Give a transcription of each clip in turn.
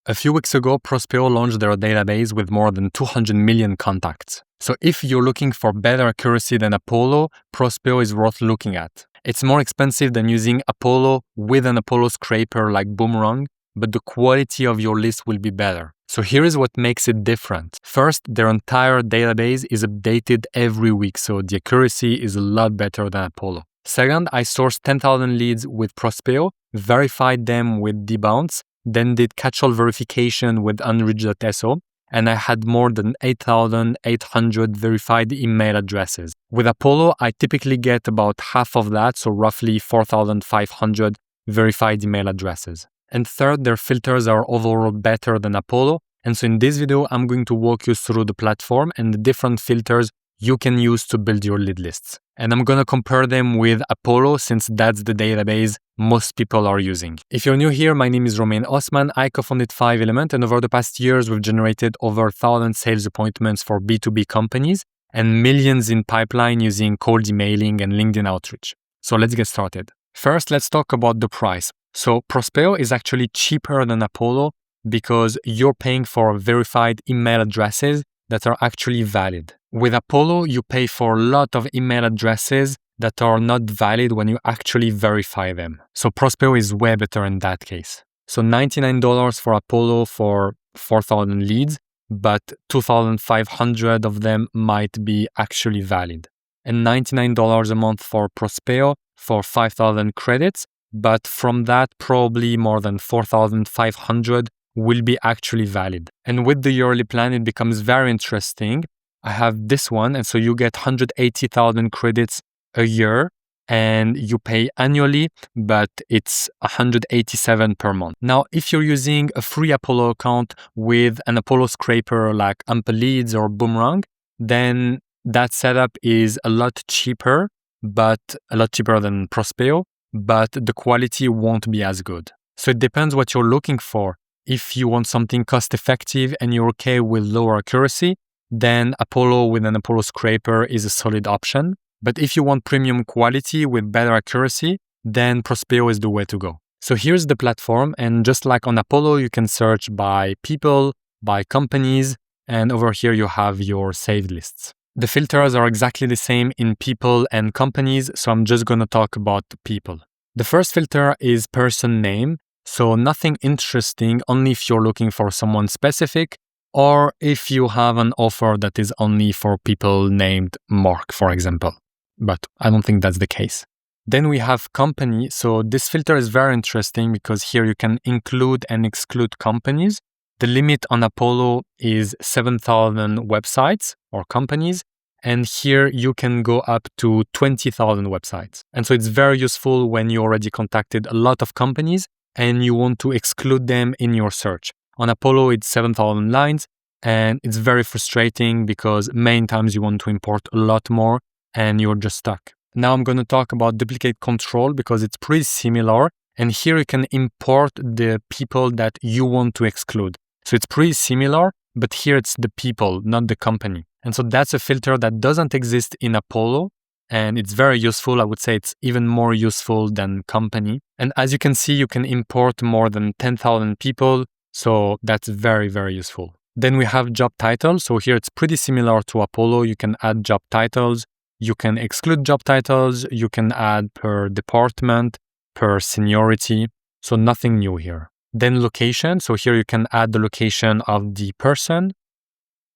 A few weeks ago, Prospeo launched their database with more than 200 million contacts. So if you're looking for better accuracy than Apollo, Prospeo is worth looking at. It's more expensive than using Apollo with an Apollo scraper like Boomerang, but the quality of your list will be better. So here is what makes it different. First, their entire database is updated every week, so the accuracy is a lot better than Apollo. Second, I sourced 10,000 leads with Prospeo, verified them with debounce, then did catch-all verification with unreach.so, and I had more than 8,800 verified email addresses. With Apollo, I typically get about half of that, so roughly 4,500 verified email addresses. And third, their filters are overall better than Apollo. And so in this video, I'm going to walk you through the platform and the different filters you can use to build your lead lists. And I'm going to compare them with Apollo since that's the database most people are using. If you're new here, my name is Romain Osman. I co-founded 5element, and over the past years, we've generated over 1,000 sales appointments for B2B companies and millions in pipeline using cold emailing and LinkedIn outreach. So let's get started. First, let's talk about the price. So Prospeo is actually cheaper than Apollo because you're paying for verified email addresses that are actually valid. With Apollo, you pay for a lot of email addresses that are not valid when you actually verify them. So Prospeo is way better in that case. So $99 for Apollo for 4,000 leads, but 2,500 of them might be actually valid. And $99 a month for Prospeo for 5,000 credits, but from that, probably more than 4,500 will be actually valid. And with the yearly plan, it becomes very interesting. I have this one, and so you get 180,000 credits a year, and you pay annually, but it's 187 per month. Now, if you're using a free Apollo account with an Apollo scraper like Ample Leads or Boomerang, then that setup is a lot cheaper than Prospeo, but the quality won't be as good. So it depends what you're looking for. If you want something cost-effective and you're okay with lower accuracy, then Apollo with an Apollo scraper is a solid option. But if you want premium quality with better accuracy, then Prospeo is the way to go. So here's the platform, and just like on Apollo, you can search by people, by companies, and over here you have your saved lists. The filters are exactly the same in people and companies, so I'm just going to talk about people. The first filter is person name, so nothing interesting, only if you're looking for someone specific or if you have an offer that is only for people named Mark, for example. But I don't think that's the case. Then we have company, so this filter is very interesting because here you can include and exclude companies. The limit on Apollo is 7,000 websites or companies, and here you can go up to 20,000 websites. And so it's very useful when you already contacted a lot of companies and you want to exclude them in your search. On Apollo, it's 7,000 lines, and it's very frustrating because many times you want to import a lot more and you're just stuck. Now I'm going to talk about duplicate control because it's pretty similar, and here you can import the people that you want to exclude. So it's pretty similar, but here it's the people, not the company. And so that's a filter that doesn't exist in Apollo, and it's very useful. I would say it's even more useful than company. And as you can see, you can import more than 10,000 people, so that's very, very useful. Then we have job titles. So here it's pretty similar to Apollo. You can add job titles, you can exclude job titles, you can add per department, per seniority, so nothing new here. Then location, so here you can add the location of the person,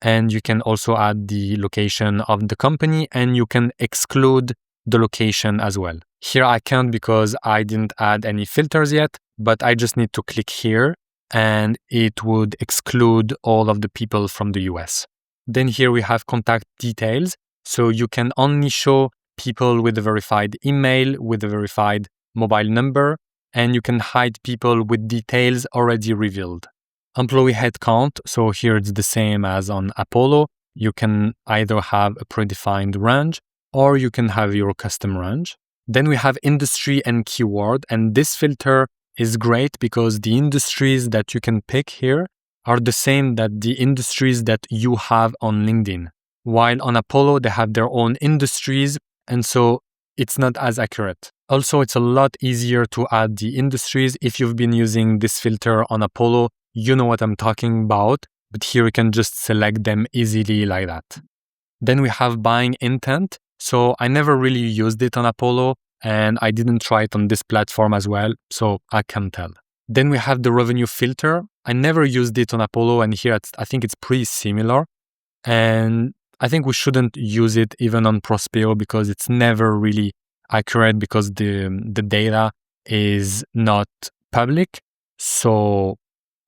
and you can also add the location of the company, and you can exclude the location as well. Here I can't because I didn't add any filters yet, but I just need to click here, and it would exclude all of the people from the US. Then here we have contact details, so you can only show people with a verified email, with a verified mobile number, and you can hide people with details already revealed. Employee headcount, so here it's the same as on Apollo. You can either have a predefined range or you can have your custom range. Then we have industry and keyword, and this filter is great because the industries that you can pick here are the same that the industries that you have on LinkedIn. While on Apollo, they have their own industries, and so it's not as accurate. Also, it's a lot easier to add the industries. If you've been using this filter on Apollo, you know what I'm talking about, but here you can just select them easily like that. Then we have buying intent. So I never really used it on Apollo, and I didn't try it on this platform as well, so I can't tell. Then we have the revenue filter. I never used it on Apollo, and here I think it's pretty similar. And I think we shouldn't use it even on Prospeo because it's never really accurate because the data is not public. So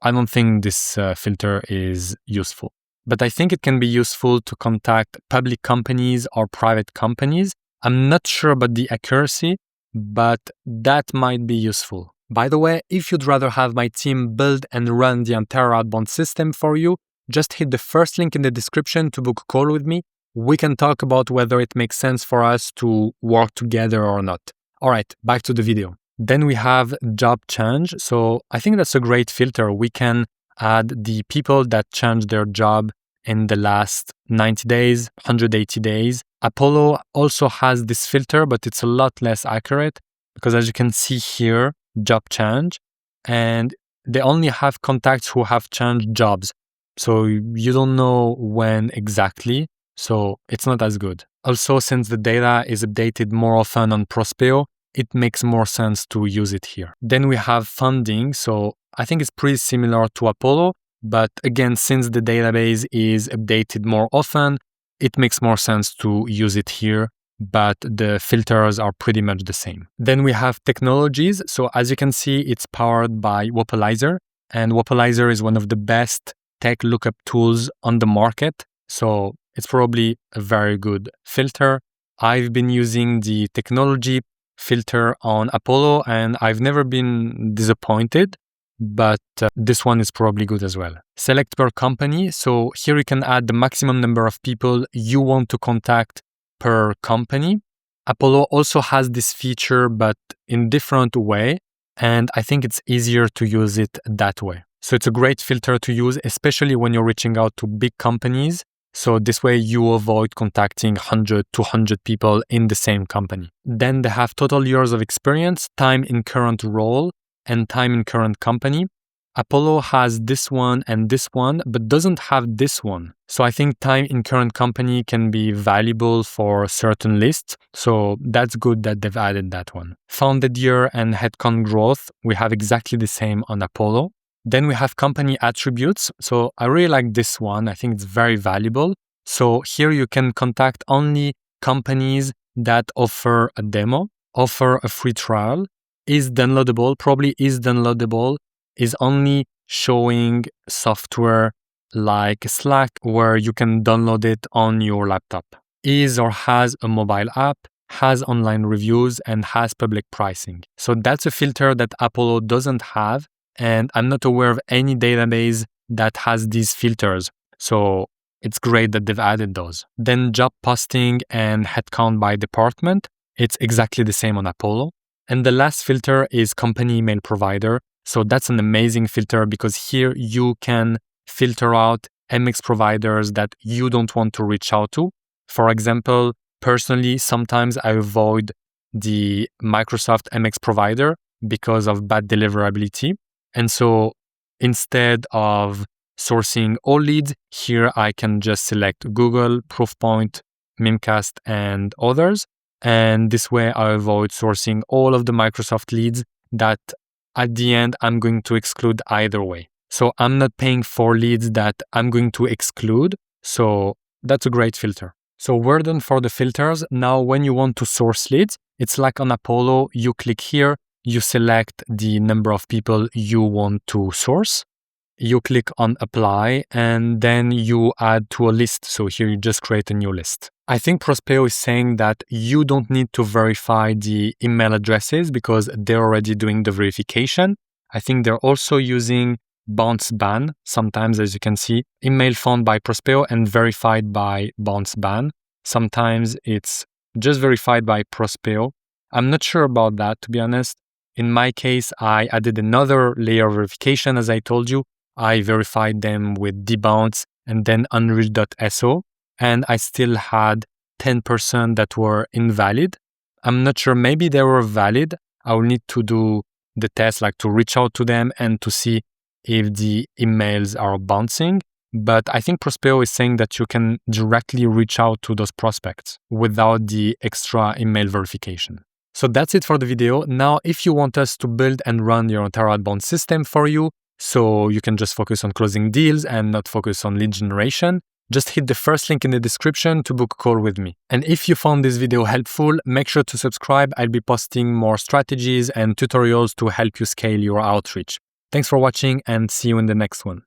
I don't think this filter is useful. But I think it can be useful to contact public companies or private companies. I'm not sure about the accuracy, but that might be useful. By the way, if you'd rather have my team build and run the entire outbound system for you, just hit the first link in the description to book a call with me. We can talk about whether it makes sense for us to work together or not. All right, back to the video. Then we have job change. So I think that's a great filter. We can add the people that changed their job in the last 90 days, 180 days. Apollo also has this filter, but it's a lot less accurate because as you can see here, job change, and they only have contacts who have changed jobs. So you don't know when exactly, so it's not as good. Also, since the data is updated more often on Prospeo, it makes more sense to use it here. Then we have funding. So I think it's pretty similar to Apollo, but again, since the database is updated more often, it makes more sense to use it here, but the filters are pretty much the same. Then we have technologies. So as you can see, it's powered by Wapalizer, and Wapalizer is one of the best tech lookup tools on the market. So it's probably a very good filter. I've been using the technology filter on Apollo and I've never been disappointed, but this one is probably good as well. Select per company. So here you can add the maximum number of people you want to contact per company. Apollo also has this feature, but in different way. And I think it's easier to use it that way. So it's a great filter to use, especially when you're reaching out to big companies. So this way you avoid contacting 100, 200 people in the same company. Then they have total years of experience, time in current role, and time in current company. Apollo has this one and this one, but doesn't have this one. So I think time in current company can be valuable for certain lists. So that's good that they've added that one. Founded year and headcount growth, we have exactly the same on Apollo. Then we have company attributes. So I really like this one. I think it's very valuable. So here you can contact only companies that offer a demo, offer a free trial, is downloadable, probably is downloadable, is only showing software like Slack where you can download it on your laptop, is or has a mobile app, has online reviews, and has public pricing. So that's a filter that Apollo doesn't have. And I'm not aware of any database that has these filters. So it's great that they've added those. Then job posting and headcount by department. It's exactly the same on Apollo. And the last filter is company email provider. So that's an amazing filter because here you can filter out MX providers that you don't want to reach out to. For example, personally, sometimes I avoid the Microsoft MX provider because of bad deliverability. And so instead of sourcing all leads, here I can just select Google, Proofpoint, Mimecast, and others. And this way I avoid sourcing all of the Microsoft leads that at the end I'm going to exclude either way. So I'm not paying for leads that I'm going to exclude. So that's a great filter. So we're done for the filters. Now when you want to source leads, it's like on Apollo, you click here, you select the number of people you want to source. You click on apply and then you add to a list. So here you just create a new list. I think Prospeo is saying that you don't need to verify the email addresses because they're already doing the verification. I think they're also using bounce ban sometimes, as you can see, email found by Prospeo and verified by bounce ban. Sometimes it's just verified by Prospeo. I'm not sure about that, to be honest. In my case, I added another layer of verification, as I told you. I verified them with debounce and then unreach.so, and I still had 10% that were invalid. I'm not sure, maybe they were valid. I will need to do the test, like to reach out to them and to see if the emails are bouncing. But I think Prospeo is saying that you can directly reach out to those prospects without the extra email verification. So that's it for the video. Now, if you want us to build and run your entire outbound system for you, so you can just focus on closing deals and not focus on lead generation, just hit the first link in the description to book a call with me. And if you found this video helpful, make sure to subscribe. I'll be posting more strategies and tutorials to help you scale your outreach. Thanks for watching and see you in the next one.